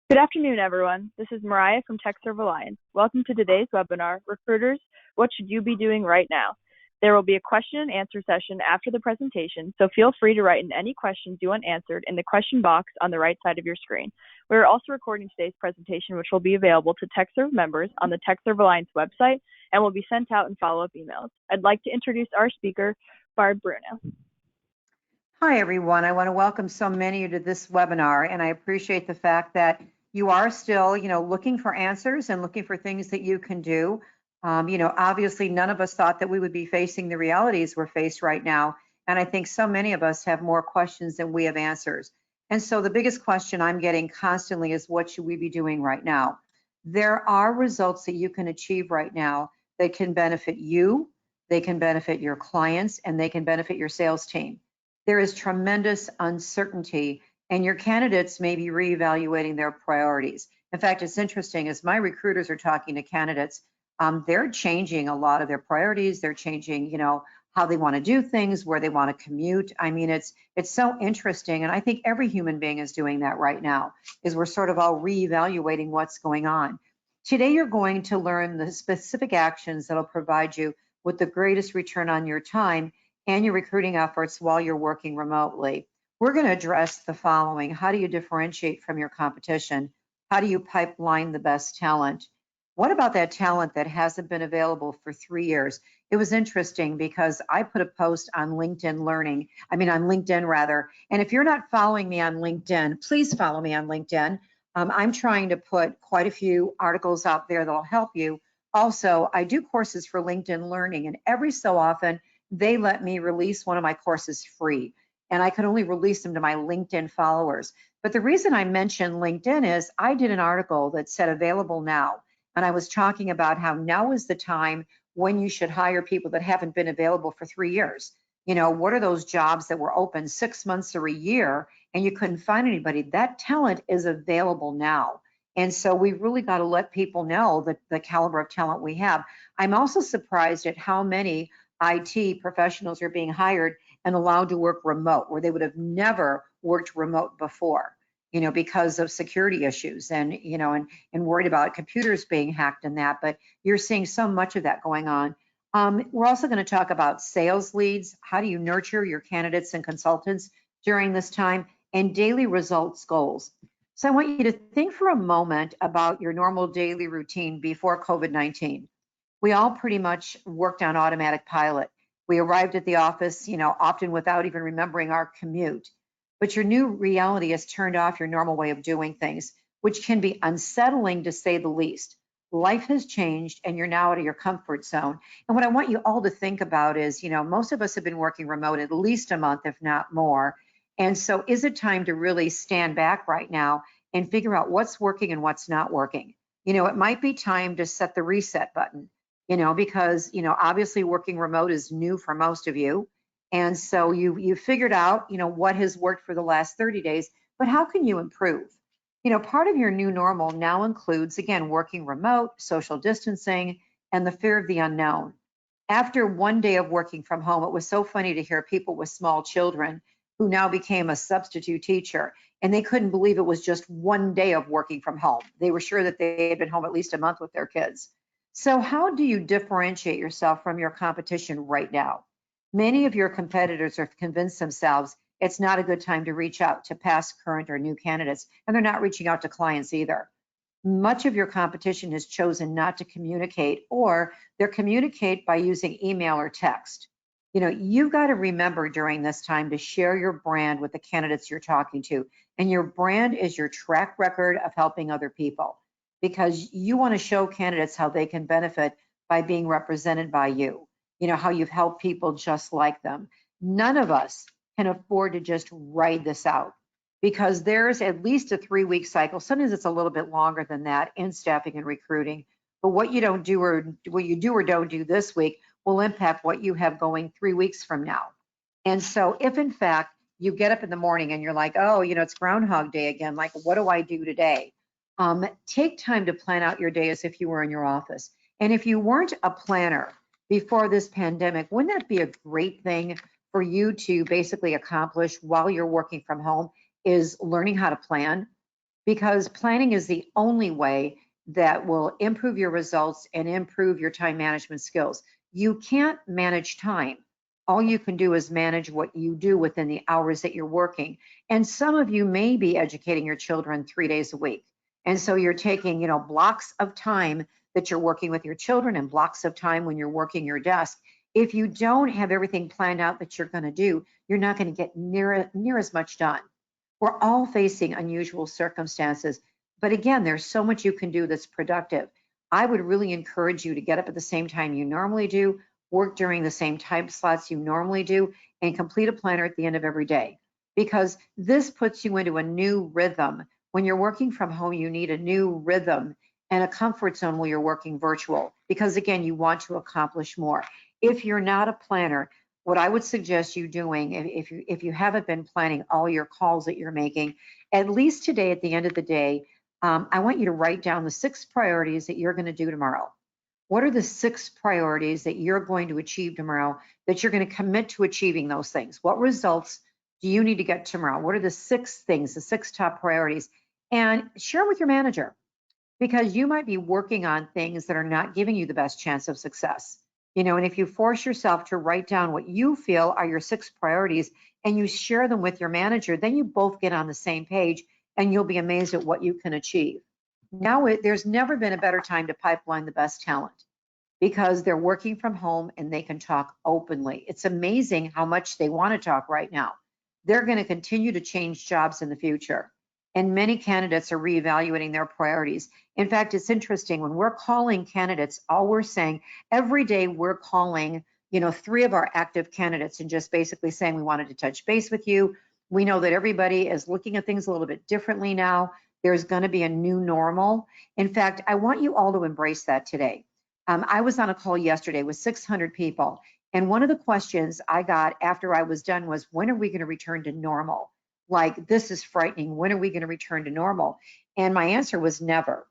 Good afternoon, everyone. This is Mariah from TechServe Alliance. Welcome to today's webinar, Recruiters, What Should You Be Doing Right Now? There will be a question and answer session after the presentation, so feel free to write in any questions you want answered in the question box on the right side of your screen. We are also recording today's presentation, which will be available to TechServe members on the TechServe Alliance website and will be sent out in follow-up emails. I'd like to introduce our speaker, Barb Bruno. Hi, everyone. I want to welcome so many of you to this webinar, and I appreciate the fact that you are still, looking for answers and looking for things that you can do. Obviously, none of us thought that we would be facing the realities we're faced right now, and I think so many of us have more questions than we have answers. And so the biggest question I'm getting constantly is, what should we be doing right now? There are results that you can achieve right now that can benefit you, they can benefit your clients, and they can benefit your sales team. There is tremendous uncertainty, and your candidates may be reevaluating their priorities. In fact, it's interesting, as my recruiters are talking to candidates, they're changing a lot of their priorities. They're changing, how they want to do things, where they want to commute. I mean, it's so interesting, and I think every human being is doing that right now, is we're sort of all reevaluating what's going on. Today, you're going to learn the specific actions that'll provide you with the greatest return on your time and your recruiting efforts while you're working remotely. We're going to address the following. How do you differentiate from your competition? How do you pipeline the best talent? What about that talent that hasn't been available for 3 years? It was interesting because I put a post on LinkedIn rather. And if you're not following me on LinkedIn, please follow me on LinkedIn. I'm trying to put quite a few articles out there that'll help you. Also, I do courses for LinkedIn Learning, and every so often, they let me release one of my courses free, and I could only release them to my LinkedIn followers. But the reason I mentioned LinkedIn is I did an article that said available now, and I was talking about how now is the time when you should hire people that haven't been available for 3 years. What are those jobs that were open 6 months or a year and you couldn't find anybody? That talent is available now. And so we really got to let people know that the caliber of talent we have. I'm also surprised at how many IT professionals are being hired and allowed to work remote, where they would have never worked remote before, because of security issues and worried about computers being hacked and that. But you're seeing so much of that going on. We're also going to talk about sales leads. How do you nurture your candidates and consultants during this time, and daily results goals? So I want you to think for a moment about your normal daily routine before COVID-19. We all pretty much worked on automatic pilot. We arrived at the office, often without even remembering our commute. But your new reality has turned off your normal way of doing things, which can be unsettling to say the least. Life has changed and you're now out of your comfort zone. And what I want you all to think about is, most of us have been working remote at least a month, if not more. And so is it time to really stand back right now and figure out what's working and what's not working? It might be time to set the reset button. Because, obviously working remote is new for most of you. And so you figured out, what has worked for the last 30 days, but how can you improve? Part of your new normal now includes, again, working remote, social distancing, and the fear of the unknown. After 1 day of working from home, it was so funny to hear people with small children who now became a substitute teacher, and they couldn't believe it was just 1 day of working from home. They were sure that they had been home at least a month with their kids. So how do you differentiate yourself from your competition right now? Many of your competitors have convinced themselves it's not a good time to reach out to past, current, or new candidates, and they're not reaching out to clients either. Much of your competition has chosen not to communicate, or they're communicate by using email or text. You've got to remember during this time to share your brand with the candidates you're talking to, and your brand is your track record of helping other people, because you want to show candidates how they can benefit by being represented by you, how you've helped people just like them. None of us can afford to just ride this out, because there's at least a 3-week cycle. Sometimes it's a little bit longer than that in staffing and recruiting. But what you do or don't do this week will impact what you have going 3 weeks from now. And so if in fact you get up in the morning and you're like, oh, it's Groundhog Day again, like, what do I do today? Take time to plan out your day as if you were in your office. And if you weren't a planner before this pandemic, wouldn't that be a great thing for you to basically accomplish while you're working from home, is learning how to plan? because planning is the only way that will improve your results and improve your time management skills. You can't manage time. All you can do is manage what you do within the hours that you're working. And some of you may be educating your children 3 days a week. And so you're taking, blocks of time that you're working with your children and blocks of time when you're working your desk. If you don't have everything planned out that you're going to do, you're not going to get near as much done. We're all facing unusual circumstances, but again, there's so much you can do that's productive. I would really encourage you to get up at the same time you normally do, work during the same time slots you normally do, and complete a planner at the end of every day, because this puts you into a new rhythm. When you're working from home, you need a new rhythm and a comfort zone while you're working virtual, because again, you want to accomplish more. If you're not a planner, what I would suggest you doing, if you haven't been planning all your calls that you're making, at least today at the end of the day, I want you to write down the 6 priorities that you're going to do tomorrow. What are the 6 priorities that you're going to achieve tomorrow, that you're going to commit to achieving those things? What results do you need to get tomorrow? What are the 6 things, the 6 top priorities? And share them with your manager, because you might be working on things that are not giving you the best chance of success. And if you force yourself to write down what you feel are your 6 priorities and you share them with your manager, then you both get on the same page and you'll be amazed at what you can achieve. Now, there's never been a better time to pipeline the best talent, because they're working from home and they can talk openly. It's amazing how much they want to talk right now. They're going to continue to change jobs in the future. And many candidates are reevaluating their priorities. In fact, it's interesting, when we're calling candidates, all we're saying, every day we're calling, 3 of our active candidates and just basically saying we wanted to touch base with you. We know that everybody is looking at things a little bit differently now. There's going to be a new normal. In fact, I want you all to embrace that today. I was on a call yesterday with 600 people. And one of the questions I got after I was done was, when are we going to return to normal? Like, this is frightening. When are we going to return to normal? And my answer was never.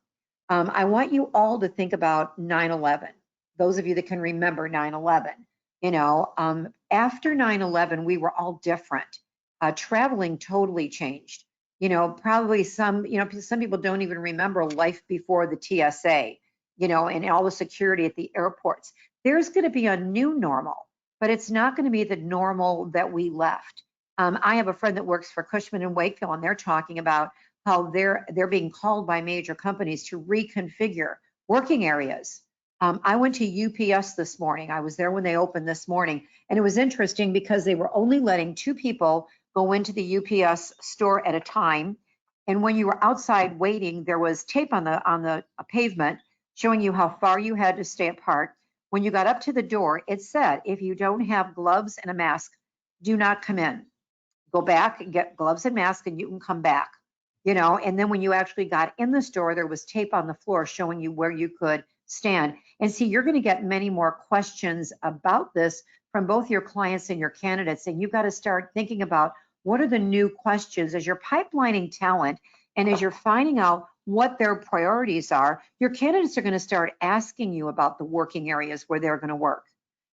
I want you all to think about 9/11. Those of you that can remember 9/11, after 9/11, we were all different. Traveling totally changed. Probably some people don't even remember life before the TSA, and all the security at the airports. There's going to be a new normal, but it's not going to be the normal that we left. I have a friend that works for Cushman and Wakefield, and they're talking about how they're being called by major companies to reconfigure working areas. I went to UPS this morning. I was there when they opened this morning, and it was interesting because they were only letting 2 people go into the UPS store at a time. And when you were outside waiting, there was tape on the pavement showing you how far you had to stay apart. When you got up to the door, it said, if you don't have gloves and a mask, do not come in. Go back and get gloves and mask and you can come back. And then when you actually got in the store, there was tape on the floor showing you where you could stand. And see, you're going to get many more questions about this from both your clients and your candidates. And you've got to start thinking about, what are the new questions as you're pipelining talent and as you're finding out what their priorities are. Your candidates are going to start asking you about the working areas where they're going to work.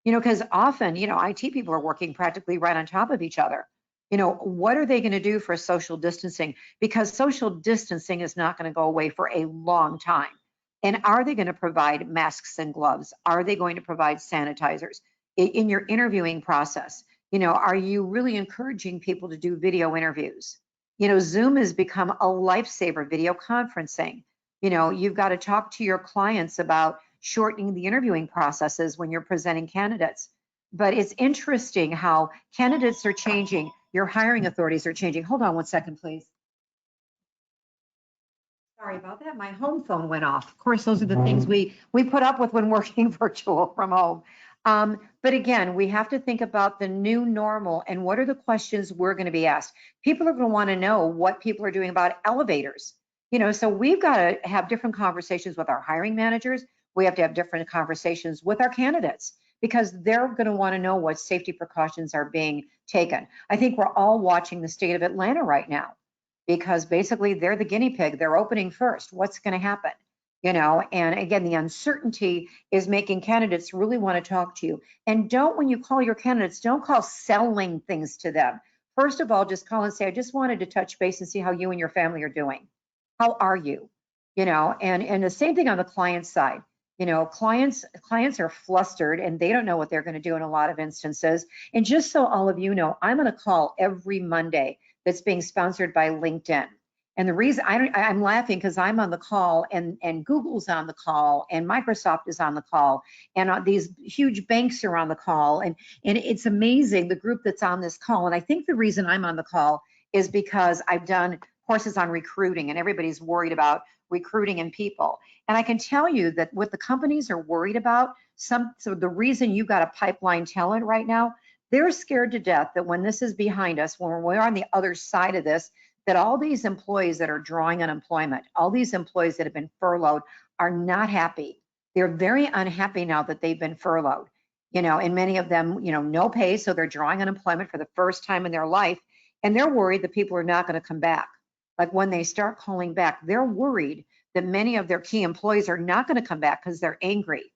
Because often, IT people are working practically right on top of each other. What are they going to do for social distancing? Because social distancing is not going to go away for a long time. And are they going to provide masks and gloves? Are they going to provide sanitizers? In your interviewing process, are you really encouraging people to do video interviews? Zoom has become a lifesaver, video conferencing. You've got to talk to your clients about shortening the interviewing processes when you're presenting candidates. But it's interesting how candidates are changing. Your hiring authorities are changing. Hold on one second, please. Sorry about that. My home phone went off. Of course, those are the things we put up with when working virtual from home. But again, we have to think about the new normal and what are the questions we're going to be asked. People are going to want to know what people are doing about elevators. So we've got to have different conversations with our hiring managers. We have to have different conversations with our candidates, because they're going to want to know what safety precautions are being taken. I think we're all watching the state of Atlanta right now, because basically they're the guinea pig. They're opening first. What's going to happen? And again, the uncertainty is making candidates really want to talk to you. And when you call your candidates, don't call selling things to them. First of all, just call and say, I just wanted to touch base and see how you and your family are doing. How are you? And the same thing on the client side. Clients are flustered and they don't know what they're going to do in a lot of instances. And just so all of you know, I'm on a call every Monday that's being sponsored by LinkedIn. And the reason I'm laughing because I'm on the call and Google's on the call and Microsoft is on the call and these huge banks are on the call. And it's amazing the group that's on this call. And I think the reason I'm on the call is because I've done courses on recruiting and everybody's worried about recruiting and people. And I can tell you that what the companies are worried about, so the reason you got a pipeline talent right now, they're scared to death that when this is behind us, when we're on the other side of this, that all these employees that are drawing unemployment, all these employees that have been furloughed are not happy. They're very unhappy now that they've been furloughed, and many of them, no pay, so they're drawing unemployment for the first time in their life, and they're worried that people are not going to come back. Like when they start calling back, they're worried that many of their key employees are not going to come back because they're angry.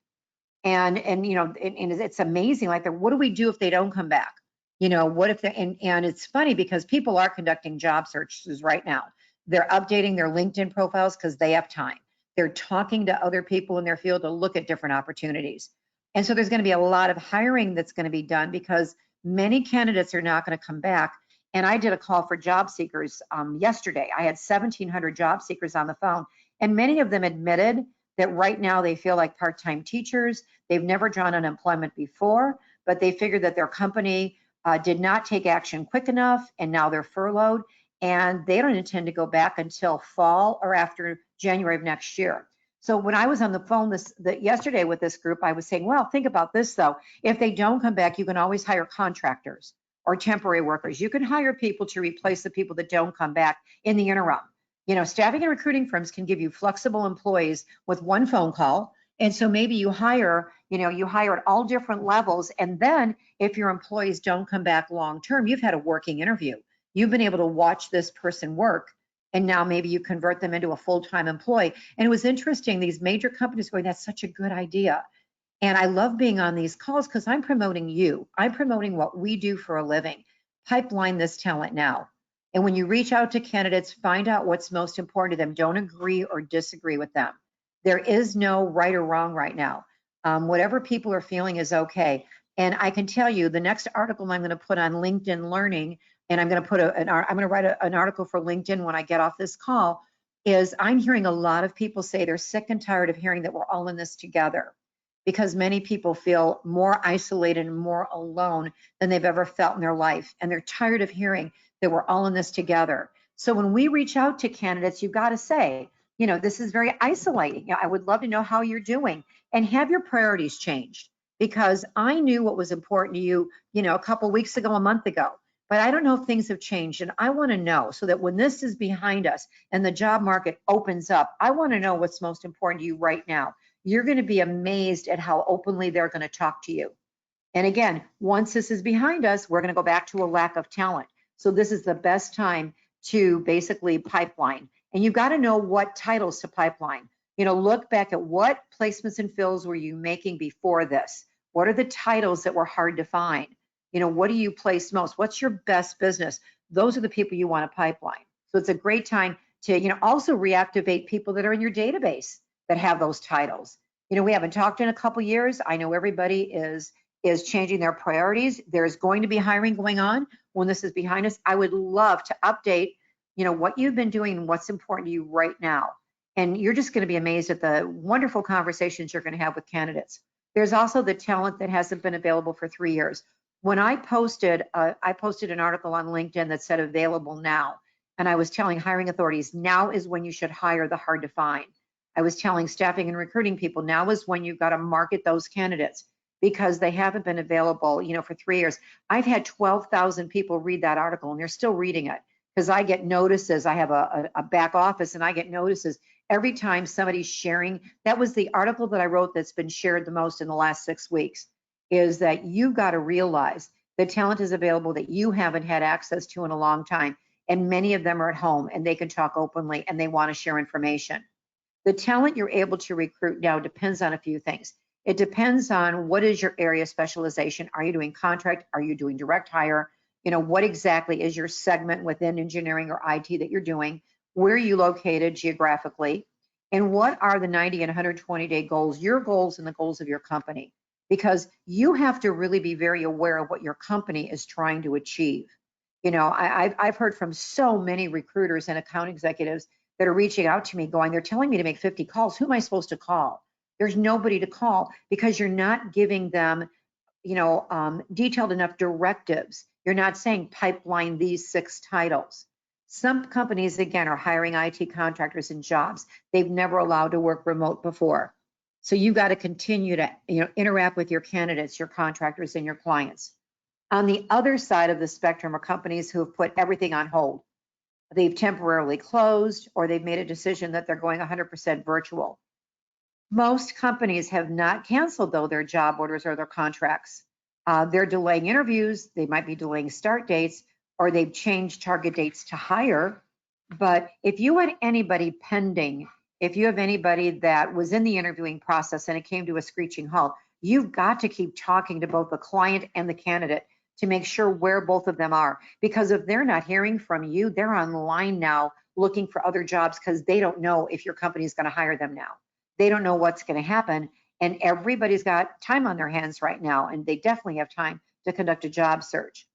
And it's amazing. Like, what do we do if they don't come back? What if they, and it's funny because people are conducting job searches right now. They're updating their LinkedIn profiles because they have time. They're talking to other people in their field to look at different opportunities. And so there's going to be a lot of hiring that's going to be done because many candidates are not going to come back. And I did a call for job seekers yesterday. I had 1,700 job seekers on the phone, and many of them admitted that right now they feel like part-time teachers. They've never drawn unemployment before, but they figured that their company did not take action quick enough, and now they're furloughed, and they don't intend to go back until fall or after January of next year. So when I was on the phone yesterday with this group, I was saying, well, think about this though. If they don't come back, you can always hire contractors or temporary workers. You can hire people to replace the people that don't come back in the interim. Staffing and recruiting firms can give you flexible employees with one phone call. And so maybe you hire at all different levels. And then if your employees don't come back long term, you've had a working interview. You've been able to watch this person work. And now maybe you convert them into a full-time employee. And it was interesting, these major companies going, that's such a good idea. And I love being on these calls because I'm promoting you. I'm promoting what we do for a living. Pipeline this talent now. And when you reach out to candidates, find out what's most important to them. Don't agree or disagree with them. There is no right or wrong right now. Whatever people are feeling is okay. And I can tell you the next article I'm going to put on LinkedIn Learning, and I'm going to write an article for LinkedIn when I get off this call, is I'm hearing a lot of people say they're sick and tired of hearing that we're all in this together, because many people feel more isolated and more alone than they've ever felt in their life. And they're tired of hearing that we're all in this together. So when we reach out to candidates, you've got to say, this is very isolating. I would love to know how you're doing, and have your priorities changed, because I knew what was important to you, a couple weeks ago, a month ago, but I don't know if things have changed. And I want to know so that when this is behind us and the job market opens up, I want to know what's most important to you right now. You're going to be amazed at how openly they're going to talk to you. And again, once this is behind us, we're going to go back to a lack of talent. So this is the best time to basically pipeline. And you've got to know what titles to pipeline. Look back at what placements and fills were you making before this? What are the titles that were hard to find? What do you place most? What's your best business? Those are the people you want to pipeline. So it's a great time to, also reactivate people that are in your database that have those titles. We haven't talked in a couple years. I know everybody is changing their priorities. There's going to be hiring going on when this is behind us. I would love to update, what you've been doing and what's important to you right now. And you're just going to be amazed at the wonderful conversations you're going to have with candidates. There's also the talent that hasn't been available for 3 years. When I posted an article on LinkedIn that said available now, and I was telling hiring authorities, now is when you should hire the hard to find. I was telling staffing and recruiting people, now is when you've got to market those candidates, because they haven't been available, for 3 years. I've had 12,000 people read that article, and they're still reading it, because I get notices. I have a back office, and I get notices every time somebody's sharing. That was the article that I wrote that's been shared the most in the last 6 weeks, is that you've got to realize the talent is available that you haven't had access to in a long time. And many of them are at home, and they can talk openly, and they want to share information. The talent you're able to recruit now depends on a few things. It depends on what is your area of specialization. Are you doing contract? Are you doing direct hire? What exactly is your segment within engineering or IT that you're doing? where are you located geographically, and what are the 90 and 120-day goals, your goals and the goals of your company, because you have to really be very aware of what your company is trying to achieve. I've heard from so many recruiters and account executives that are reaching out to me going, they're telling me to make 50 calls. Who am I supposed to call? There's nobody to call because you're not giving them, detailed enough directives. You're not saying pipeline these 6 titles. Some companies, again, are hiring IT contractors in jobs they've never allowed to work remote before. So you've got to continue to, interact with your candidates, your contractors, and your clients. On the other side of the spectrum are companies who have put everything on hold. They've temporarily closed, or they've made a decision that they're going 100% virtual. Most companies have not canceled, though, their job orders or their contracts. They're delaying interviews, they might be delaying start dates, or they've changed target dates to hire. But if you had anybody pending, if you have anybody that was in the interviewing process and it came to a screeching halt, you've got to keep talking to both the client and the candidate to make sure where both of them are. Because if they're not hearing from you, they're online now looking for other jobs because they don't know if your company is going to hire them now. They don't know what's going to happen. And everybody's got time on their hands right now, and they definitely have time to conduct a job search.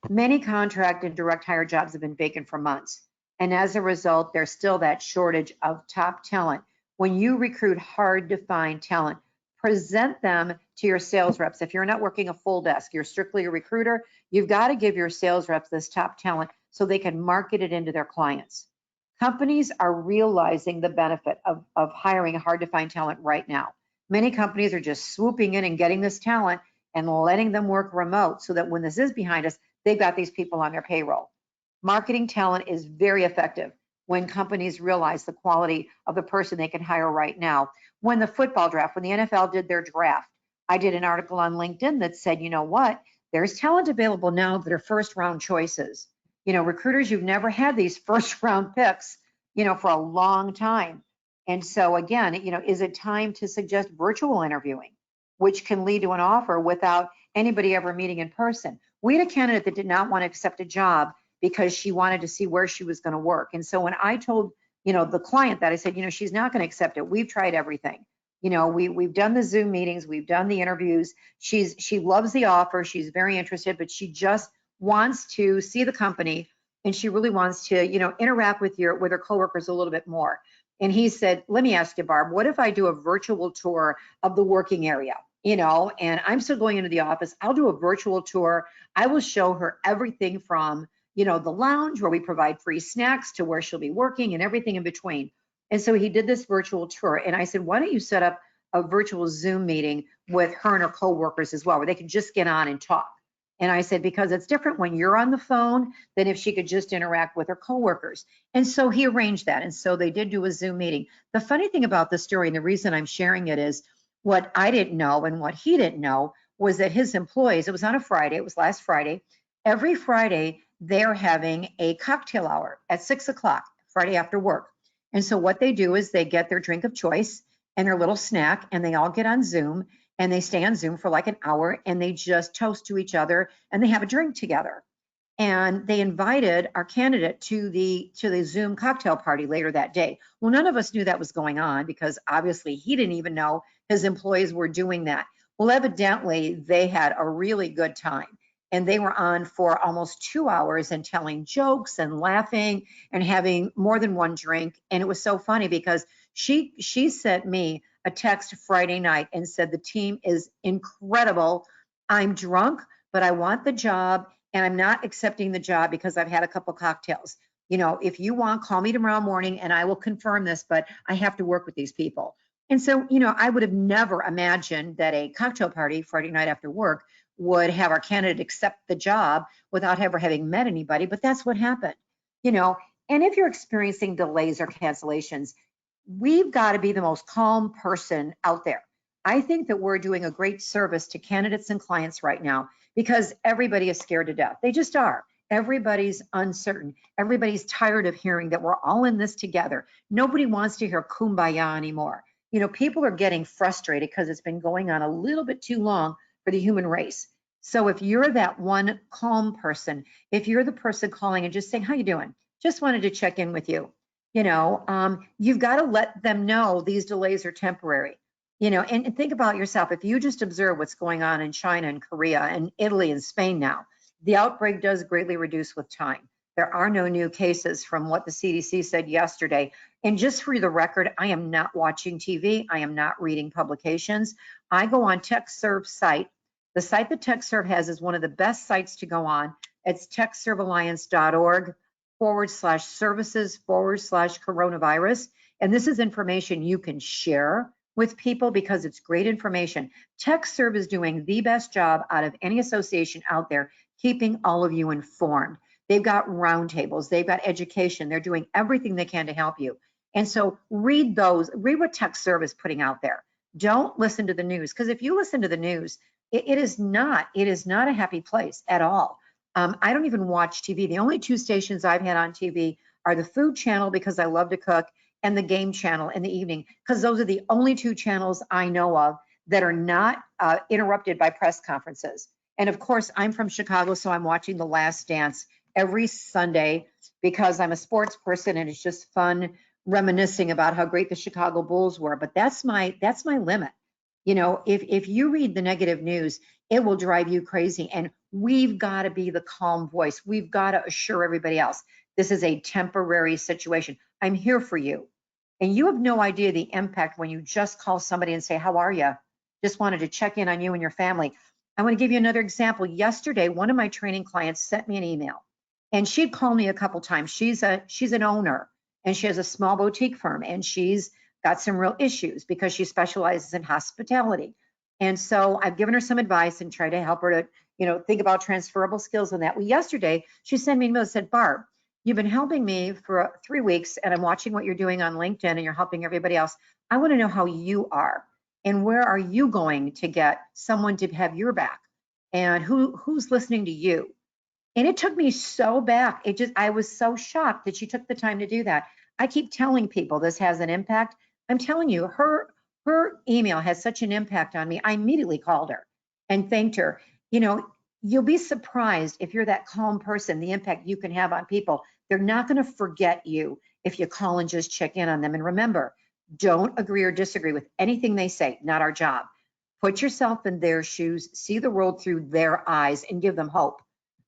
Many contract and direct hire jobs have been vacant for months. And as a result, there's still that shortage of top talent. When you recruit hard to find talent, present them to your sales reps. If you're not working a full desk, you're strictly a recruiter, you've got to give your sales reps this top talent so they can market it into their clients. Companies are realizing the benefit of hiring hard to find talent right now. Many companies are just swooping in and getting this talent and letting them work remote so that when this is behind us, they've got these people on their payroll. Marketing talent is very effective when companies realize the quality of the person they can hire right now. When the football draft, when the NFL did their draft, I did an article on LinkedIn that said, you know what, there's talent available now that are first round choices. Recruiters, you've never had these first round picks, for a long time. And so again, is it time to suggest virtual interviewing, which can lead to an offer without anybody ever meeting in person? We had a candidate that did not want to accept a job because she wanted to see where she was going to work. And so when I told, the client that, I said, she's not going to accept it. We've tried everything. We've done the Zoom meetings, we've done the interviews. She loves the offer. She's very interested, but she just wants to see the company, and she really wants to, interact with her coworkers a little bit more. And he said, let me ask you, Barb, what if I do a virtual tour of the working area? And I'm still going into the office. I'll do a virtual tour. I will show her everything from, the lounge where we provide free snacks to where she'll be working and everything in between. And so he did this virtual tour. And I said, why don't you set up a virtual Zoom meeting with her and her coworkers as well, where they can just get on and talk. And I said, because it's different when you're on the phone than if she could just interact with her coworkers. And so he arranged that. And so they did do a Zoom meeting. The funny thing about the story, and the reason I'm sharing it, is what I didn't know and what he didn't know was that his employees, it was on a Friday, it was last Friday, every Friday they're having a cocktail hour at 6 o'clock, Friday after work. And so what they do is they get their drink of choice and their little snack, and they all get on Zoom, and they stay on Zoom for like an hour, and they just toast to each other, and they have a drink together. And they invited our candidate to the Zoom cocktail party later that day. Well, none of us knew that was going on because obviously he didn't even know his employees were doing that. Well, evidently they had a really good time, and they were on for almost 2 hours and telling jokes and laughing and having more than one drink. And it was so funny because she sent me a text Friday night and said, the team is incredible. I'm drunk, but I want the job, and I'm not accepting the job because I've had a couple cocktails. If you want, call me tomorrow morning and I will confirm this, but I have to work with these people. And so, I would have never imagined that a cocktail party Friday night after work would have our candidate accept the job without ever having met anybody, but that's what happened. And if you're experiencing delays or cancellations, we've got to be the most calm person out there. I think that we're doing a great service to candidates and clients right now because everybody is scared to death. They just are. Everybody's uncertain. Everybody's tired of hearing that we're all in this together. Nobody wants to hear kumbaya anymore. People are getting frustrated because it's been going on a little bit too long for the human race. So if you're that one calm person, if you're the person calling and just saying, how you doing? Just wanted to check in with you. You've got to let them know these delays are temporary. And think about yourself. If you just observe what's going on in China and Korea and Italy and Spain now, the outbreak does greatly reduce with time. There are no new cases from what the CDC said yesterday. And just for the record, I am not watching TV. I am not reading publications. I go on TechServe's site. The site that TechServe has is one of the best sites to go on. It's techservealliance.org/services/coronavirus. And this is information you can share with people because it's great information. TechServe is doing the best job out of any association out there, keeping all of you informed. They've got roundtables, they've got education, they're doing everything they can to help you. And so read what TechServe is putting out there. Don't listen to the news, because if you listen to the news, it is not a happy place at all. I don't even watch TV. The only two stations I've had on TV are the Food Channel, because I love to cook, and the Game Channel in the evening, because those are the only two channels I know of that are not interrupted by press conferences. And of course, I'm from Chicago, so I'm watching The Last Dance every Sunday because I'm a sports person, and it's just fun reminiscing about how great the Chicago Bulls were. But that's my limit. If you read the negative news, it will drive you crazy. And we've got to be the calm voice. We've got to assure everybody else this is a temporary situation. I'm here for you. And you have no idea the impact when you just call somebody and say, how are you? Just wanted to check in on you and your family. I want to give you another example. Yesterday, one of my training clients sent me an email, and she'd called me a couple times. She's an owner, and she has a small boutique firm, and she's got some real issues because she specializes in hospitality. And so I've given her some advice and tried to help her to, think about transferable skills and that. Well, yesterday she sent me an email and said, Barb, you've been helping me for 3 weeks, and I'm watching what you're doing on LinkedIn, and you're helping everybody else. I want to know how you are, and where are you going to get someone to have your back, and who's listening to you. And it took me so back. I was so shocked that she took the time to do that. I keep telling people this has an impact. I'm telling you, her email has such an impact on me. I immediately called her and thanked her. You'll be surprised, if you're that calm person, the impact you can have on people. They're not going to forget you if you call and just check in on them. And remember, don't agree or disagree with anything they say. Not our job. Put yourself in their shoes, see the world through their eyes, and give them hope.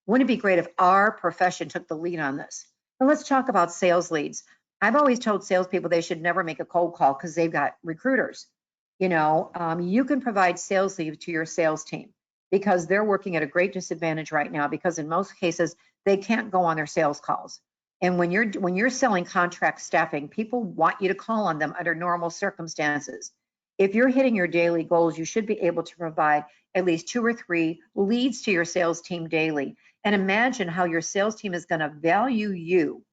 Wouldn't it be great if our profession took the lead on this? Now let's talk about sales leads. I've always told salespeople they should never make a cold call because they've got recruiters. You can provide sales leads to your sales team, because they're working at a great disadvantage right now, because in most cases they can't go on their sales calls. And when you're selling contract staffing, people want you to call on them under normal circumstances. If you're hitting your daily goals, you should be able to provide at least 2 or 3 leads to your sales team daily. And imagine how your sales team is going to value you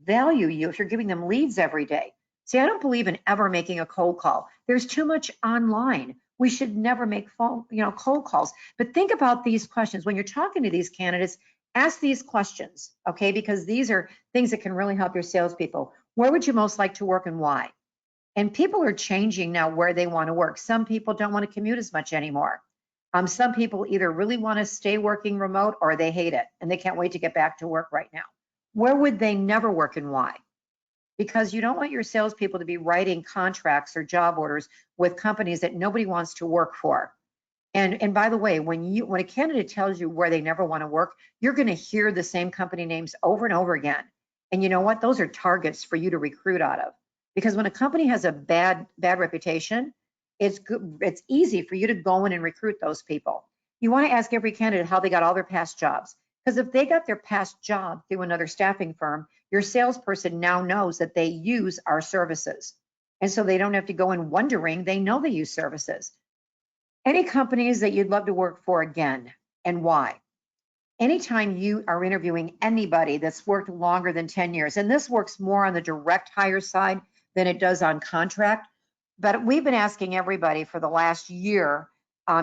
if you're giving them leads every day. See, I don't believe in ever making a cold call. There's too much online. We should never make cold calls. But think about these questions. When you're talking to these candidates, ask these questions, okay? Because these are things that can really help your salespeople. Where would you most like to work, and why? And people are changing now where they want to work. Some people don't want to commute as much anymore. Some people either really want to stay working remote, or they hate it and they can't wait to get back to work right now. Where would they never work, and why? Because you don't want your salespeople to be writing contracts or job orders with companies that nobody wants to work for. And by the way, when a candidate tells you where they never want to work, you're going to hear the same company names over and over again. And you know what? Those are targets for you to recruit out of. Because when a company has a bad reputation, it's easy for you to go in and recruit those people. You want to ask every candidate how they got all their past jobs. Because if they got their past job through another staffing firm, your salesperson now knows that they use our services. And so they don't have to go in wondering, they know they use services. Any companies that you'd love to work for again, and why? Anytime you are interviewing anybody that's worked longer than 10 years, and this works more on the direct hire side than it does on contract, but we've been asking everybody for the last year,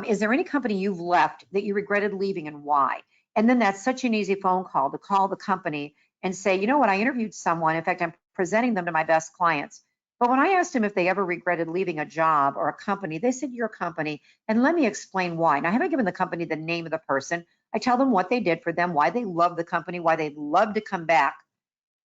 is there any company you've left that you regretted leaving, and why? And then that's such an easy phone call to call the company and say, you know what, I interviewed someone. In fact, I'm presenting them to my best clients. But when I asked them if they ever regretted leaving a job or a company, they said, your company. And let me explain why. Now, I haven't given the company the name of the person. I tell them what they did for them, why they love the company, why they'd love to come back.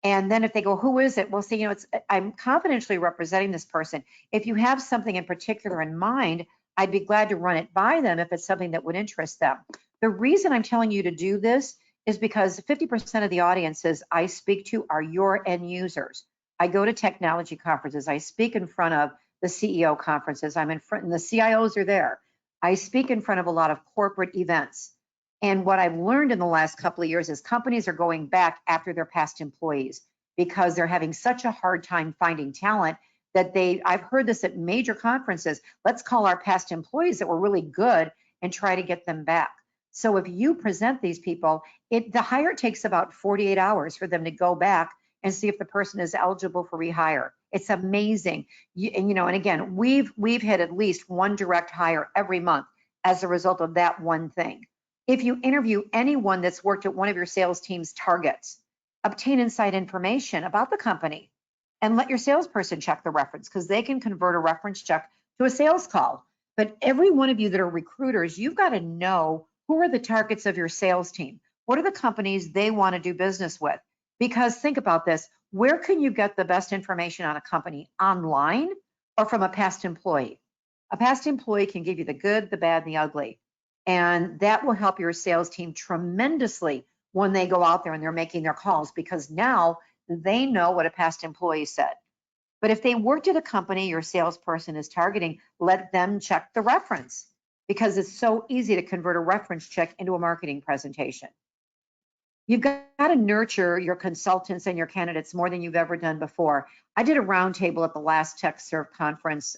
And then if they go, who is it? Well, see, I'm confidentially representing this person. If you have something in particular in mind, I'd be glad to run it by them if it's something that would interest them. The reason I'm telling you to do this is because 50% of the audiences I speak to are your end users. I go to technology conferences. I speak in front of the CEO conferences. I'm in front, and the CIOs are there. I speak in front of a lot of corporate events. And what I've learned in the last couple of years is companies are going back after their past employees because they're having such a hard time finding talent that I've heard this at major conferences, let's call our past employees that were really good and try to get them back. So if you present these people, the hire takes about 48 hours for them to go back and see if the person is eligible for rehire. It's amazing. And again, we've hit at least one direct hire every month as a result of that one thing. If you interview anyone that's worked at one of your sales team's targets, obtain inside information about the company and let your salesperson check the reference because they can convert a reference check to a sales call. But every one of you that are recruiters, you've got to know who are the targets of your sales team. What are the companies they want to do business with? Because think about this, where can you get the best information on a company? Online or from a past employee? A past employee can give you the good, the bad, and the ugly. And that will help your sales team tremendously when they go out there and they're making their calls because now they know what a past employee said. But if they worked at a company your salesperson is targeting, let them check the reference because it's so easy to convert a reference check into a marketing presentation. You've got to nurture your consultants and your candidates more than you've ever done before. I did a roundtable at the last TechServe conference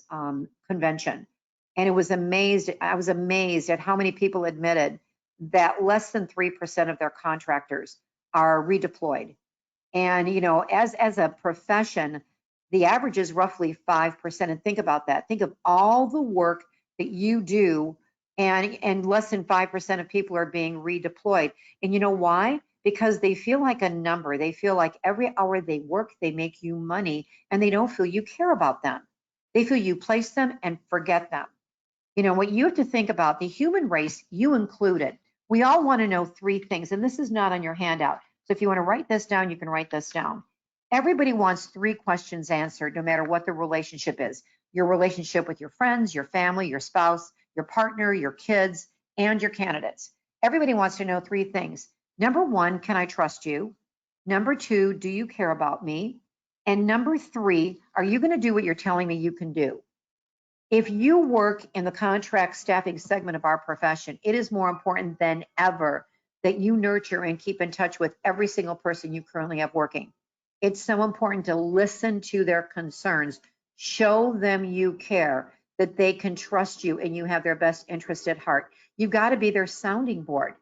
convention. And I was amazed at how many people admitted that less than 3% of their contractors are redeployed. And, as a profession, the average is roughly 5%. And think about that. Think of all the work that you do, and less than 5% of people are being redeployed. And you know why? Because they feel like a number. They feel like every hour they work, they make you money, and they don't feel you care about them. They feel you place them and forget them. What you have to think about, the human race, you included, we all want to know three things, and this is not on your handout. So if you want to write this down, you can write this down. Everybody wants three questions answered, no matter what the relationship is. Your relationship with your friends, your family, your spouse, your partner, your kids, and your candidates. Everybody wants to know three things. Number one, can I trust you? Number two, do you care about me? And number three, are you going to do what you're telling me you can do? If you work in the contract staffing segment of our profession, it is more important than ever that you nurture and keep in touch with every single person you currently have working. It's so important to listen to their concerns, show them you care, that they can trust you and you have their best interest at heart. You've got to be their sounding board.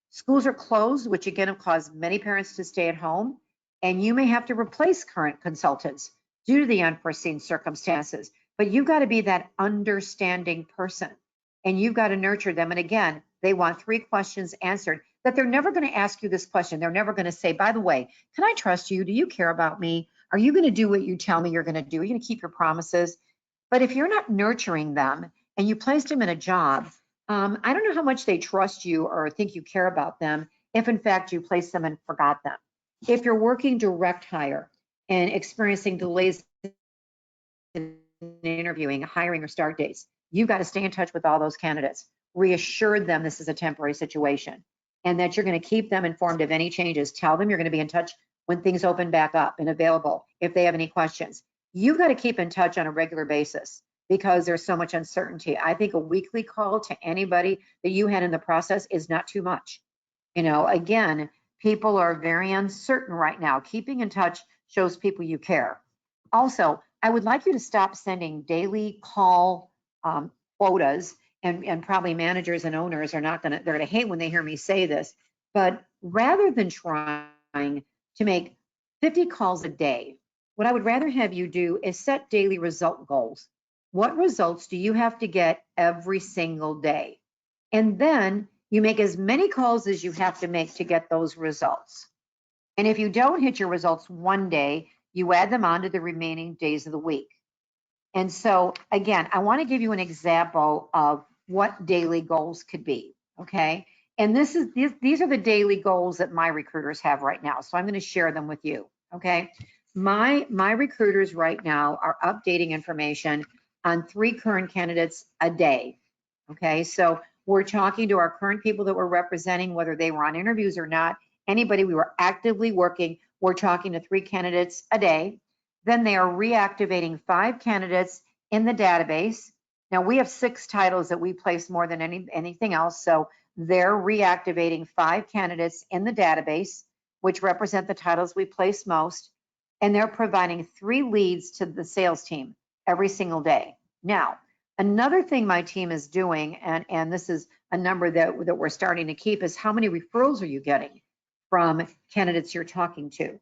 Schools are closed, which again have caused many parents to stay at home, and you may have to replace current consultants due to the unforeseen circumstances. But you've got to be that understanding person, and you've got to nurture them. And again, they want three questions answered that they're never going to ask you this question. They're never going to say, by the way, can I trust you? Do you care about me? Are you going to do what you tell me you're going to do? Are you going to keep your promises? But if you're not nurturing them and you placed them in a job, I don't know how much they trust you or think you care about them if in fact you placed them and forgot them. If you're working direct hire and experiencing delays in interviewing, hiring, or start dates, you've got to stay in touch with all those candidates. Reassure them this is a temporary situation and that you're going to keep them informed of any changes. Tell them you're going to be in touch when things open back up and available if they have any questions. You've got to keep in touch on a regular basis because there's so much uncertainty. I think a weekly call to anybody that you had in the process is not too much. Again, people are very uncertain right now. Keeping in touch shows people you care. Also, I would like you to stop sending daily call quotas, and probably managers and owners are they're going to hate when they hear me say this, but rather than trying to make 50 calls a day, what I would rather have you do is set daily result goals. What results do you have to get every single day? And then you make as many calls as you have to make to get those results. And if you don't hit your results one day, you add them on to the remaining days of the week. And so again, I want to give you an example of what daily goals could be, okay? And these are the daily goals that my recruiters have right now. So I'm going to share them with you, okay? My recruiters right now are updating information on 3 current candidates a day, okay? So we're talking to our current people that we're representing, whether they were on interviews or not, anybody we were actively working, we're talking to 3 candidates a day. Then they are reactivating 5 candidates in the database. Now we have 6 titles that we place more than anything else, so they're reactivating 5 candidates in the database, which represent the titles we place most, and they're providing 3 leads to the sales team every single day. Now, another thing my team is doing, and this is a number that we're starting to keep, is how many referrals are you getting from candidates you're talking to?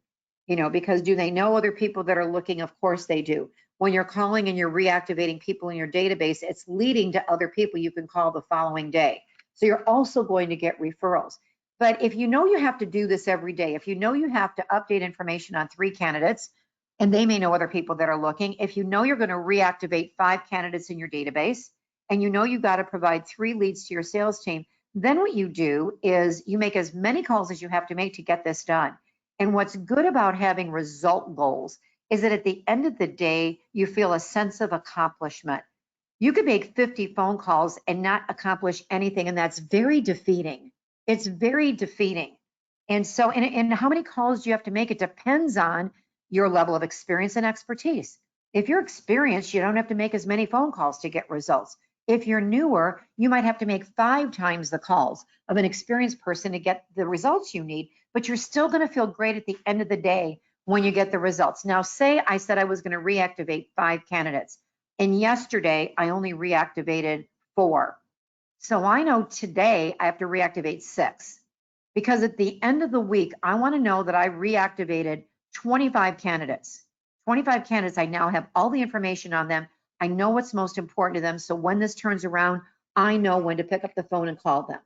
You know, because do they know other people that are looking? Of course they do. When you're calling and you're reactivating people in your database, it's leading to other people you can call the following day. So you're also going to get referrals. But if you know you have to do this every day, if you know you have to update information on 3 candidates, and they may know other people that are looking, if you know you're going to reactivate 5 candidates in your database, and you know you've got to provide 3 leads to your sales team, then what you do is you make as many calls as you have to make to get this done. And what's good about having result goals is that at the end of the day, you feel a sense of accomplishment. You could make 50 phone calls and not accomplish anything, and that's very defeating. It's very defeating. And so, and how many calls do you have to make? It depends on your level of experience and expertise. If you're experienced, you don't have to make as many phone calls to get results. If you're newer, you might have to make 5 times the calls of an experienced person to get the results you need, but you're still going to feel great at the end of the day when you get the results. Now, say I said I was going to reactivate 5 candidates, and yesterday I only reactivated 4. So I know today I have to reactivate 6, because at the end of the week, I want to know that I reactivated 25 candidates. 25 candidates, I now have all the information on them. I know what's most important to them. So when this turns around, I know when to pick up the phone and call them.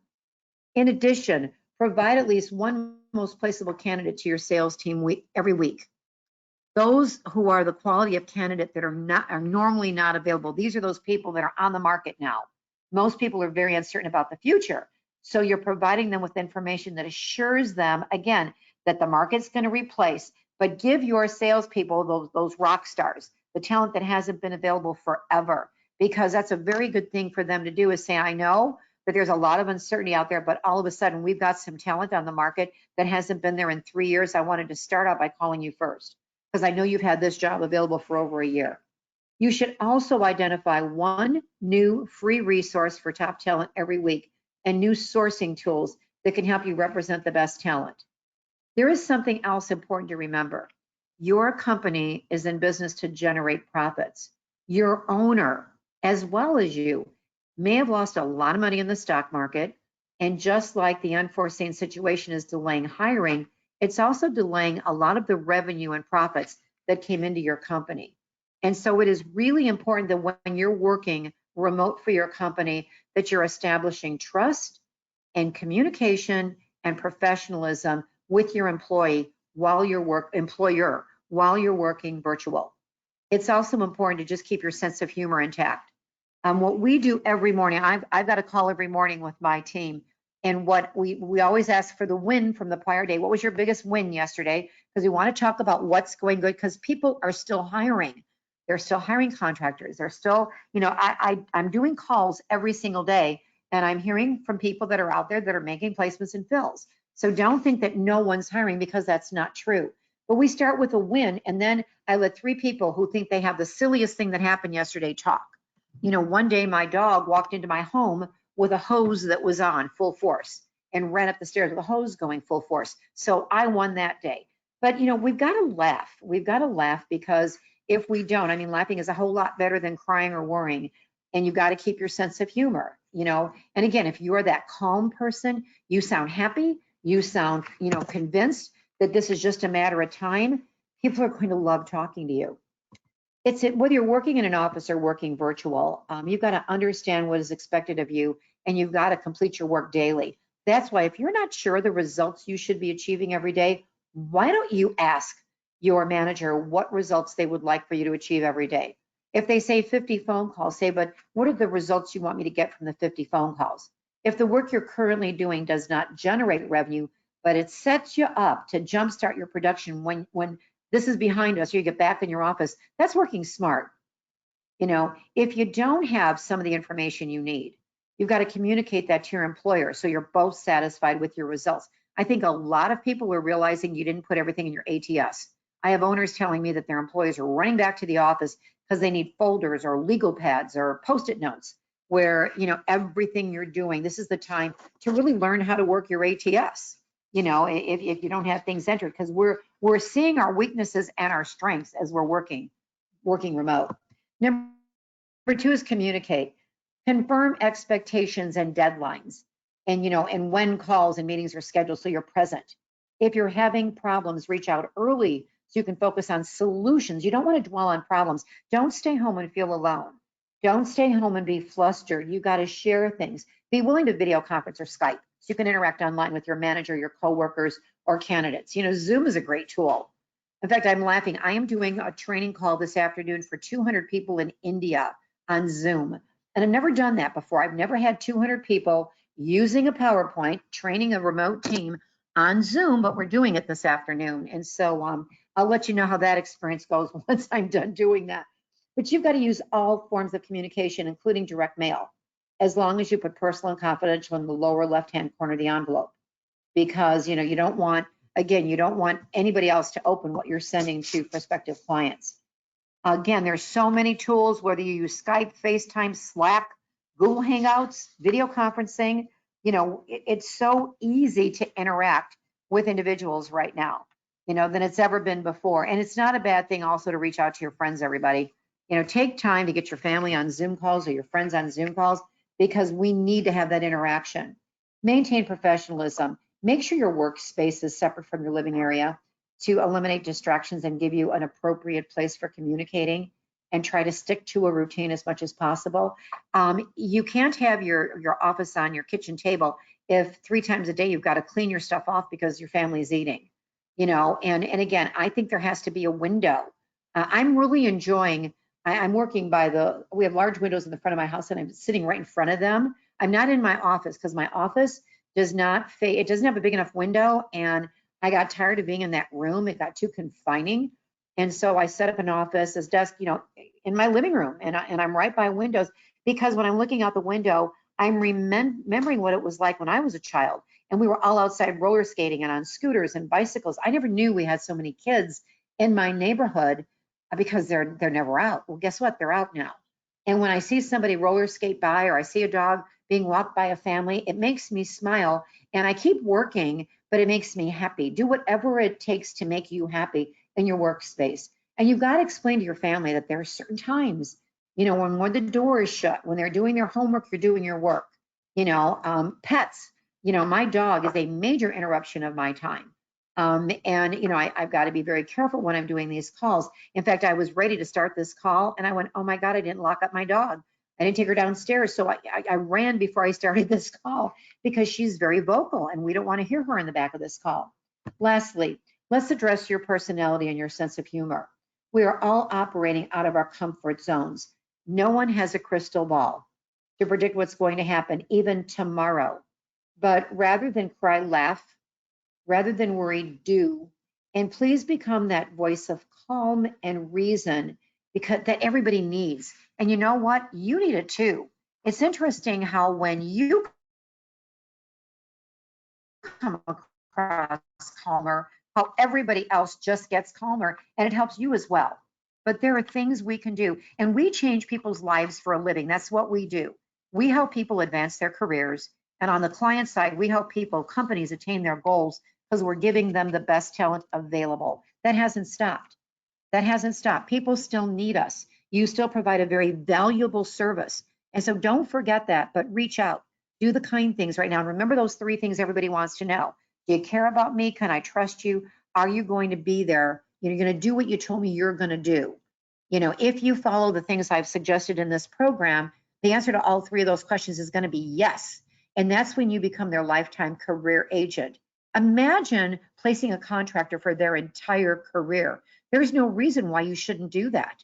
In addition, provide at least 1 most placeable candidate to your sales team every week. Those who are the quality of candidate that are normally not available. These are those people that are on the market now. Most people are very uncertain about the future. So you're providing them with information that assures them, again, that the market's going to replace, but give your salespeople those rock stars, the talent that hasn't been available forever, because that's a very good thing for them to do, is say, I know that there's a lot of uncertainty out there, but all of a sudden we've got some talent on the market that hasn't been there in 3 years. I wanted to start out by calling you first, because I know you've had this job available for over a year. You should also identify 1 new free resource for top talent every week, and new sourcing tools that can help you represent the best talent. There is something else important to remember. Your company is in business to generate profits. Your owner, as well as you, may have lost a lot of money in the stock market, and just like the unforeseen situation is delaying hiring, it's also delaying a lot of the revenue and profits that came into your company. And so it is really important that when you're working remote for your company, that you're establishing trust and communication and professionalism with your employer while you're working virtual. It's also important to just keep your sense of humor intact. What we do every morning, I've got a call every morning with my team, and what we always ask for the win from the prior day. What was your biggest win yesterday? Because we want to talk about what's going good, because people are still hiring. They're still hiring contractors. They're still, I'm doing calls every single day, and I'm hearing from people that are out there that are making placements and fills. So don't think that no one's hiring, because that's not true. But we start with a win, and then I let 3 people who think they have the silliest thing that happened yesterday talk. One day my dog walked into my home with a hose that was on full force and ran up the stairs with a hose going full force. So I won that day. But we've got to laugh. We've got to laugh, because if we don't, laughing is a whole lot better than crying or worrying. And you've got to keep your sense of humor, And again, if you are that calm person, you sound happy, you sound, convinced that this is just a matter of time, people are going to love talking to you. Whether you're working in an office or working virtual, you've got to understand what is expected of you, and you've got to complete your work daily. That's why if you're not sure the results you should be achieving every day, why don't you ask your manager what results they would like for you to achieve every day? If they say 50 phone calls, say, but what are the results you want me to get from the 50 phone calls? If the work you're currently doing does not generate revenue, but it sets you up to jumpstart your production when this is behind us, you get back in your office. That's working smart. You know, if you don't have some of the information you need, you've got to communicate that to your employer so you're both satisfied with your results. I think a lot of people are realizing you didn't put everything in your ATS. I have owners telling me that their employees are running back to the office because they need folders or legal pads or Post-it notes where, you know, everything you're doing, this is the time to really learn how to work your ATS, you know, if you don't have things entered, because we're seeing our weaknesses and our strengths as we're working remote. Number two is communicate. Confirm expectations and deadlines, and, you know, and when calls and meetings are scheduled so you're present. If you're having problems, reach out early so you can focus on solutions. You don't want to dwell on problems. Don't stay home and feel alone. Don't stay home and be flustered. You got to share things. Be willing to video conference or Skype so you can interact online with your manager, your coworkers, or candidates. You know, Zoom is a great tool. In fact, I'm laughing. I am doing a training call this afternoon for 200 people in India on Zoom. And I've never done that before. I've never had 200 people using a PowerPoint, training a remote team on Zoom, but we're doing it this afternoon. And so I'll let you know how that experience goes once I'm done doing that. But you've got to use all forms of communication, including direct mail, as long as you put personal and confidential in the lower left-hand corner of the envelope. Because, you know, you don't want, again, you don't want anybody else to open what you're sending to prospective clients. Again, there's so many tools, whether you use Skype, FaceTime, Slack, Google Hangouts, video conferencing, you know, it's so easy to interact with individuals right now, you know, than it's ever been before. And it's not a bad thing also to reach out to your friends, everybody. You know, take time to get your family on Zoom calls or your friends on Zoom calls, because we need to have that interaction. Maintain professionalism. Make sure your workspace is separate from your living area to eliminate distractions and give you an appropriate place for communicating, and try to stick to a routine as much as possible. You can't have your office on your kitchen table if 3 times a day you've got to clean your stuff off because your family's eating, you know, and again, I think there has to be a window. I'm really enjoying, I'm working by we have large windows in the front of my house and I'm sitting right in front of them. I'm not in my office because my office doesn't have a big enough window, and I got tired of being in that room. It got too confining. And so I set up an office, as desk, you know, in my living room, and I'm right by windows, because when I'm looking out the window, I'm remembering what it was like when I was a child and we were all outside roller skating and on scooters and bicycles. I never knew we had so many kids in my neighborhood because they're never out. Well, guess what? They're out now. And when I see somebody roller skate by, or I see a dog being walked by a family, it makes me smile, and I keep working, but it makes me happy. Do whatever it takes to make you happy in your workspace. And you've got to explain to your family that there are certain times, you know, when the door is shut, when they're doing their homework, you're doing your work. You know, pets, you know, my dog is a major interruption of my time. And, you know, I've got to be very careful when I'm doing these calls. In fact, I was ready to start this call and I went, oh my God, I didn't lock up my dog. I didn't take her downstairs. So I ran before I started this call, because she's very vocal and we don't want to hear her in the back of this call. Lastly, let's address your personality and your sense of humor. We are all operating out of our comfort zones. No one has a crystal ball to predict what's going to happen, even tomorrow. But rather than cry, laugh. Rather than worry, do. And please become that voice of calm and reason, because that everybody needs. And you know what? You need it too. It's interesting how when you come across calmer, how everybody else just gets calmer, and it helps you as well. But there are things we can do, and we change people's lives for a living. That's what we do. We help people advance their careers. And on the client side, we help companies attain their goals, because we're giving them the best talent available. That hasn't stopped. That hasn't stopped. People still need us. You still provide a very valuable service. And so don't forget that, but reach out. Do the kind things right now. And remember those 3 things everybody wants to know. Do you care about me? Can I trust you? Are you going to be there? You're going to do what you told me you're going to do. You know, if you follow the things I've suggested in this program, the answer to all 3 of those questions is going to be yes. And that's when you become their lifetime career agent. Imagine placing a contractor for their entire career. There's no reason why you shouldn't do that.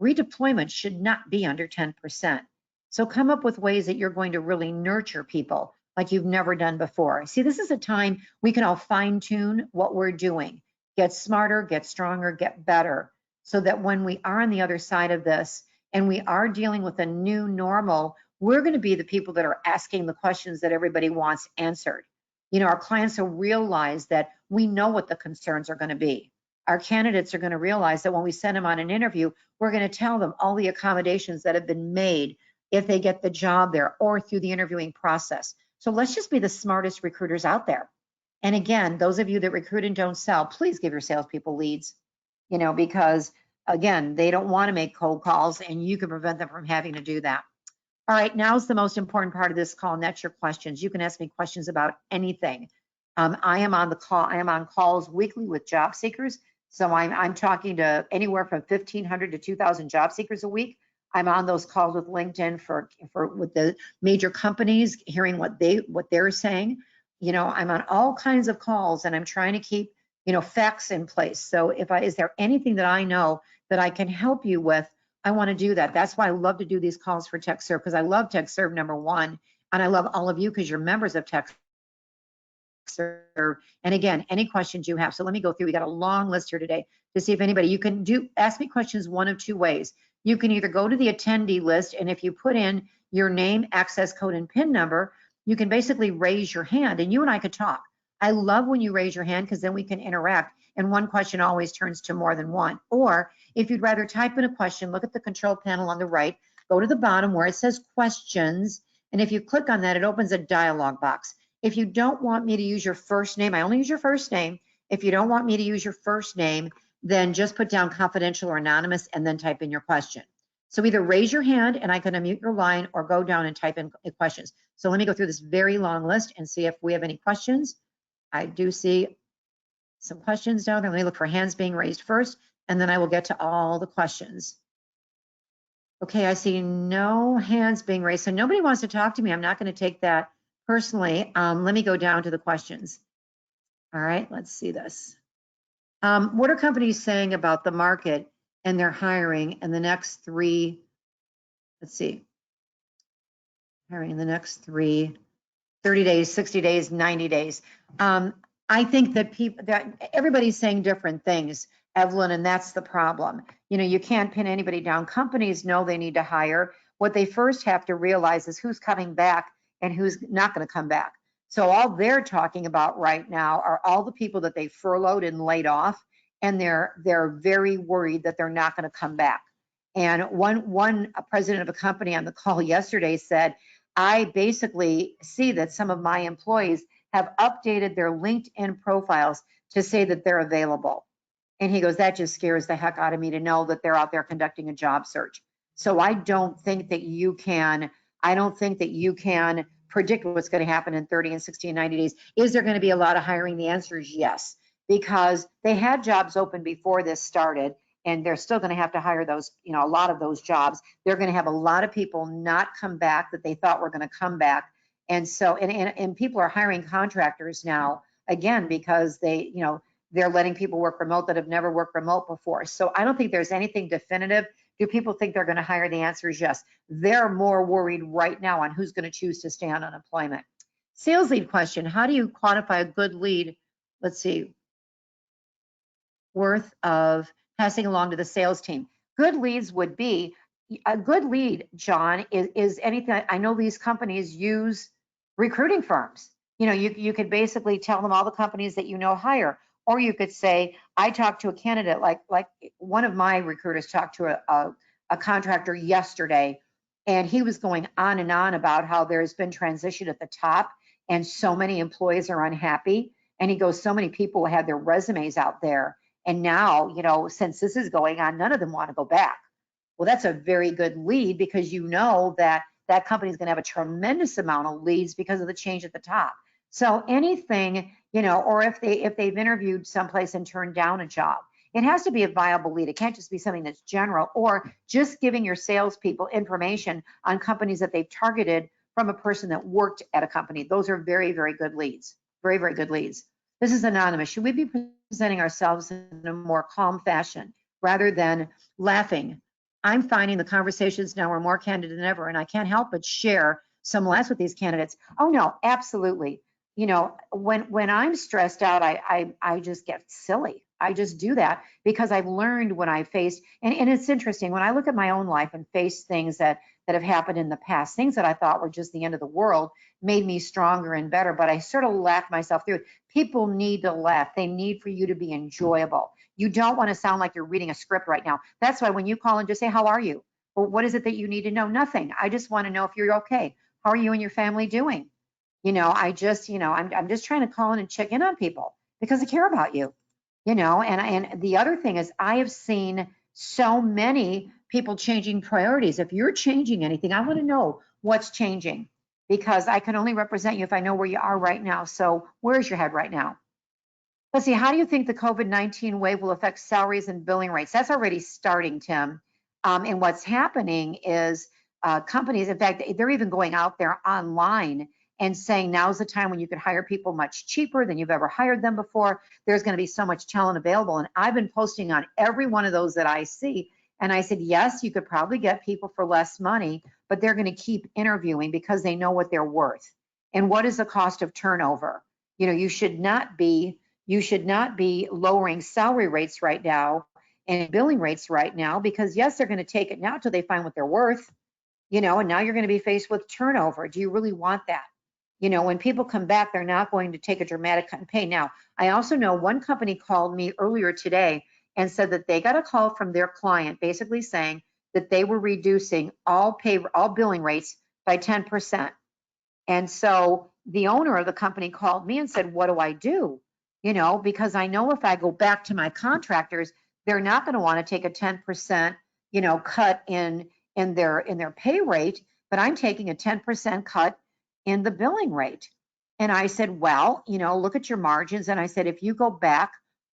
Redeployment should not be under 10%. So come up with ways that you're going to really nurture people like you've never done before. See, this is a time we can all fine tune what we're doing. get smarter, get stronger, get better, so that when we are on the other side of this and we are dealing with a new normal, we're going to be the people that are asking the questions that everybody wants answered. Our clients will realize that we know what the concerns are going to be. Our candidates are going to realize that when we send them on an interview, we're going to tell them all the accommodations that have been made if they get the job there or through the interviewing process. So let's just be the smartest recruiters out there. And again, those of you that recruit and don't sell, please give your salespeople leads, because again, they don't want to make cold calls and you can prevent them from having to do that. All right, now's the most important part of this call, and that's your questions. You can ask me questions about anything. I am on calls weekly with job seekers. So I'm talking to anywhere from 1,500 to 2,000 job seekers a week. I'm on those calls with LinkedIn with the major companies, hearing what they're saying. I'm on all kinds of calls, and I'm trying to keep facts in place. So is there anything that I know that I can help you with? I want to do that. That's why I love to do these calls for TechServe, because I love TechServe, number one, and I love all of you because you're members of TechServe. And again, any questions you have. So let me go through. We got a long list here today to see if anybody, you can ask me questions one of two ways. You can either go to the attendee list, and if you put in your name, access code, and PIN number, you can basically raise your hand and you and I could talk. I love when you raise your hand because then we can interact, and one question always turns to more than one. Or if you'd rather type in a question, look at the control panel on the right, go to the bottom where it says questions, and if you click on that, it opens a dialog box. If you don't want me to use your first name, I only use your first name. If you don't want me to use your first name, then just put down confidential or anonymous and then type in your question. So either raise your hand and I can unmute your line, or go down and type in questions. So let me go through this very long list and see if we have any questions. I do see some questions down there. Let me look for hands being raised first, and then I will get to all the questions. Okay, I see no hands being raised. So nobody wants to talk to me. I'm not going to take that personally. Let me go down to the questions. All right, let's see this. What are companies saying about the market and their hiring in the next 3, let's see, hiring in the next 30 days, 60 days, 90 days. I think that everybody's saying different things, Evelyn, and that's the problem. You can't pin anybody down. Companies know they need to hire. What they first have to realize is who's coming back and who's not going to come back. So all they're talking about right now are all the people that they furloughed and laid off, and they're very worried that they're not going to come back. And one president of a company on the call yesterday said, I basically see that some of my employees have updated their LinkedIn profiles to say that they're available. And he goes, that just scares the heck out of me to know that they're out there conducting a job search. So I don't think that you can predict what's going to happen in 30 and 60 and 90 days. Is there going to be a lot of hiring? The answer is yes, because they had jobs open before this started, and they're still going to have to hire those, a lot of those jobs. They're going to have a lot of people not come back that they thought were going to come back. And so, and people are hiring contractors now, again, because they're letting people work remote that have never worked remote before. So I don't think there's anything definitive. Do people think they're going to hire? The answer is yes. They're more worried right now on who's going to choose to stay on unemployment. Sales lead question, how do you quantify a good lead? Let's see, worth of passing along to the sales team. Good leads would be, a good lead, John, is anything. I know these companies use recruiting firms. You could basically tell them all the companies that hire, or you could say, I talked to a candidate, like one of my recruiters talked to a contractor yesterday, and he was going on and on about how there's been transition at the top and so many employees are unhappy. And he goes, so many people had their resumes out there, and now, since this is going on, none of them want to go back. Well, that's a very good lead, because that company is going to have a tremendous amount of leads because of the change at the top. So anything, or if they've interviewed someplace and turned down a job, it has to be a viable lead. It can't just be something that's general, or just giving your salespeople information on companies that they've targeted from a person that worked at a company. Those are very, very good leads. Very, very good leads. This is anonymous. Should we be presenting ourselves in a more calm fashion rather than laughing? I'm finding the conversations now are more candid than ever, and I can't help but share some laughs with these candidates. Oh no, absolutely. When I'm stressed out, I just get silly. just do that because I've learned when I faced, and it's interesting, when I look at my own life and face things that have happened in the past, things that I thought were just the end of the world made me stronger and better, but I sort of laughed myself through it. People need to laugh. They need for you to be enjoyable. You don't want to sound like you're reading a script right now. That's why when you call and just say, how are you? Well, what is it that you need to know? Nothing. I just want to know if you're okay. How are you and your family doing? I'm just trying to call in and check in on people because I care about you, and the other thing is I have seen so many people changing priorities. If you're changing anything, I want to know what's changing because I can only represent you if I know where you are right now. So where's your head right now? Let's see, how do you think the COVID-19 wave will affect salaries and billing rates? That's already starting, Tim. And what's happening is companies, in fact, they're even going out there online and saying now's the time when you could hire people much cheaper than you've ever hired them before. There's going to be so much talent available. And I've been posting on every one of those that I see. And I said, yes, you could probably get people for less money, but they're going to keep interviewing because they know what they're worth. And what is the cost of turnover? You should not be lowering salary rates right now and billing rates right now because yes, they're going to take it now till they find what they're worth, and now you're going to be faced with turnover. Do you really want that? When people come back, they're not going to take a dramatic cut in pay. Now, I also know one company called me earlier today and said that they got a call from their client basically saying that they were reducing all billing rates by 10%. And so the owner of the company called me and said, what do I do? Because I know if I go back to my contractors, they're not going to want to take a 10%, cut in their pay rate, but I'm taking a 10% cut in the billing rate. And I said, well, look at your margins. And I said, if you go back,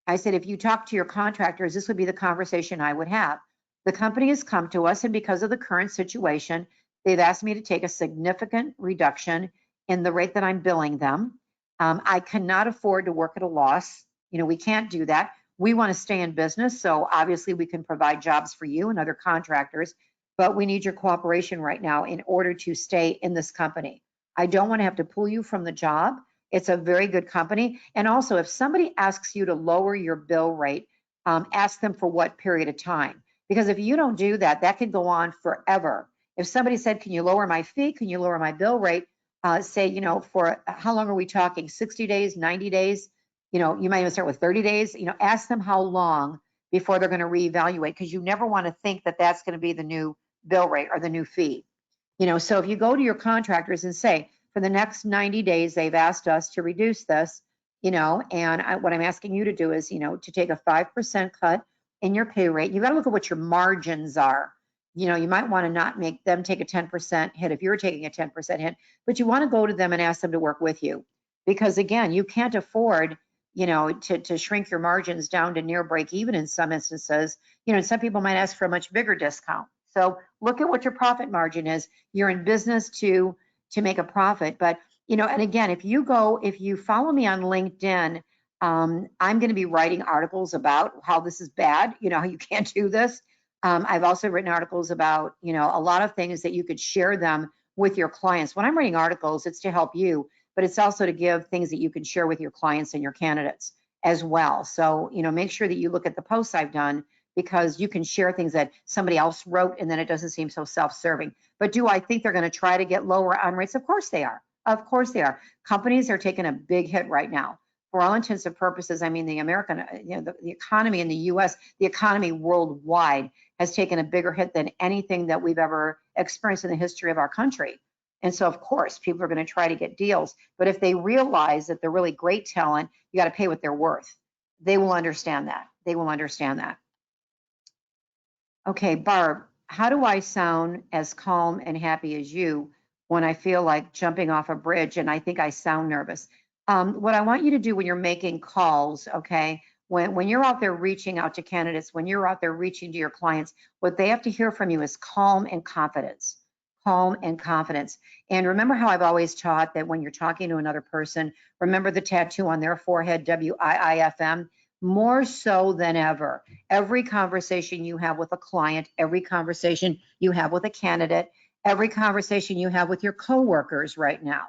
if you talk to your contractors, this would be the conversation I would have. The company has come to us, and because of the current situation, they've asked me to take a significant reduction in the rate that I'm billing them. I cannot afford to work at a loss. We can't do that. We want to stay in business. So obviously we can provide jobs for you and other contractors, but we need your cooperation right now in order to stay in this company. I don't want to have to pull you from the job. It's a very good company. And also, if somebody asks you to lower your bill rate, ask them for what period of time. Because if you don't do that, that could go on forever. If somebody said, can you lower my fee? Can you lower my bill rate? Say, for how long are we talking? 60 days, 90 days? You might even start with 30 days. Ask them how long before they're going to reevaluate, because you never want to think that that's going to be the new bill rate or the new fee. So if you go to your contractors and say, for the next 90 days, they've asked us to reduce this, and what I'm asking you to do is, to take a 5% cut in your pay rate. You got to look at what your margins are. You might want to not make them take a 10% hit if you're taking a 10% hit, but you want to go to them and ask them to work with you. Because again, you can't afford, to shrink your margins down to near break even in some instances. And some people might ask for a much bigger discount. So look at what your profit margin is. You're in business to make a profit. But, and again, if you follow me on LinkedIn, I'm going to be writing articles about how this is bad, how you can't do this. I've also written articles about, a lot of things that you could share them with your clients. When I'm writing articles, it's to help you, but it's also to give things that you can share with your clients and your candidates as well. So, make sure that you look at the posts I've done, because you can share things that somebody else wrote and then it doesn't seem so self-serving. But do I think they're going to try to get lower on rates? Of course they are. Of course they are. Companies are taking a big hit right now. For all intents and purposes, I mean, the American, the economy in the US, the economy worldwide has taken a bigger hit than anything that we've ever experienced in the history of our country. And so, of course, people are going to try to get deals. But if they realize that they're really great talent, you got to pay what they're worth. They will understand that. They will understand that. Okay, Barb, how do I sound as calm and happy as you when I feel like jumping off a bridge and I think I sound nervous? What I want you to do when you're making calls, okay, when you're out there reaching out to candidates, when you're out there reaching to your clients, what they have to hear from you is calm and confidence. Calm and confidence. And remember how I've always taught that when you're talking to another person, remember the tattoo on their forehead, WIIFM, more so than ever. Every conversation you have with a client, every conversation you have with a candidate, every conversation you have with your coworkers right now,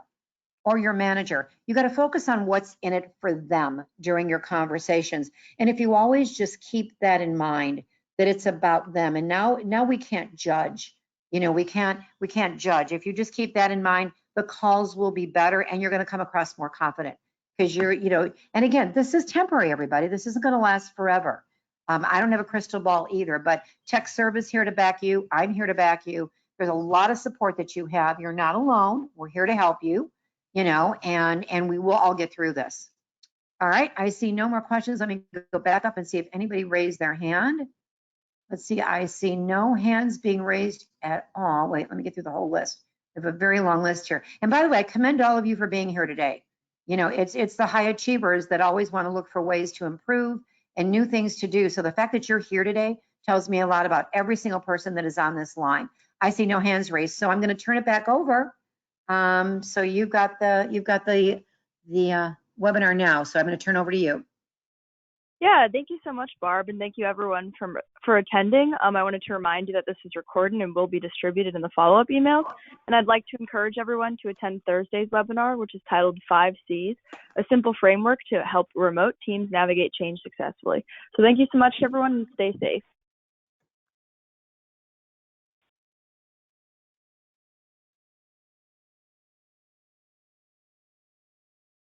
or your manager. You got to focus on what's in it for them during your conversations. And if you always just keep that in mind, that it's about them. And now we can't judge. We can't judge. If you just keep that in mind, the calls will be better and you're going to come across more confident because and again, this is temporary, everybody. This isn't going to last forever. I don't have a crystal ball either, but TechServe is here to back you. I'm here to back you. There's a lot of support that you have. You're not alone. We're here to help you, and we will all get through this. All right, I see no more questions. Let me go back up and see if anybody raised their hand. Let's see, I see no hands being raised at all. Wait, let me get through the whole list. We have a very long list here. And by the way, I commend all of you for being here today. It's the high achievers that always want to look for ways to improve and new things to do. So the fact that you're here today tells me a lot about every single person that is on this line. I see no hands raised, so I'm going to turn it back over. So you've got the webinar now, so I'm going to turn over to you. Yeah, thank you so much, Barb, and thank you everyone for attending. I wanted to remind you that this is recorded and will be distributed in the follow-up emails. And I'd like to encourage everyone to attend Thursday's webinar, which is titled 5 C's, a simple framework to help remote teams navigate change successfully. So thank you so much, everyone, and stay safe.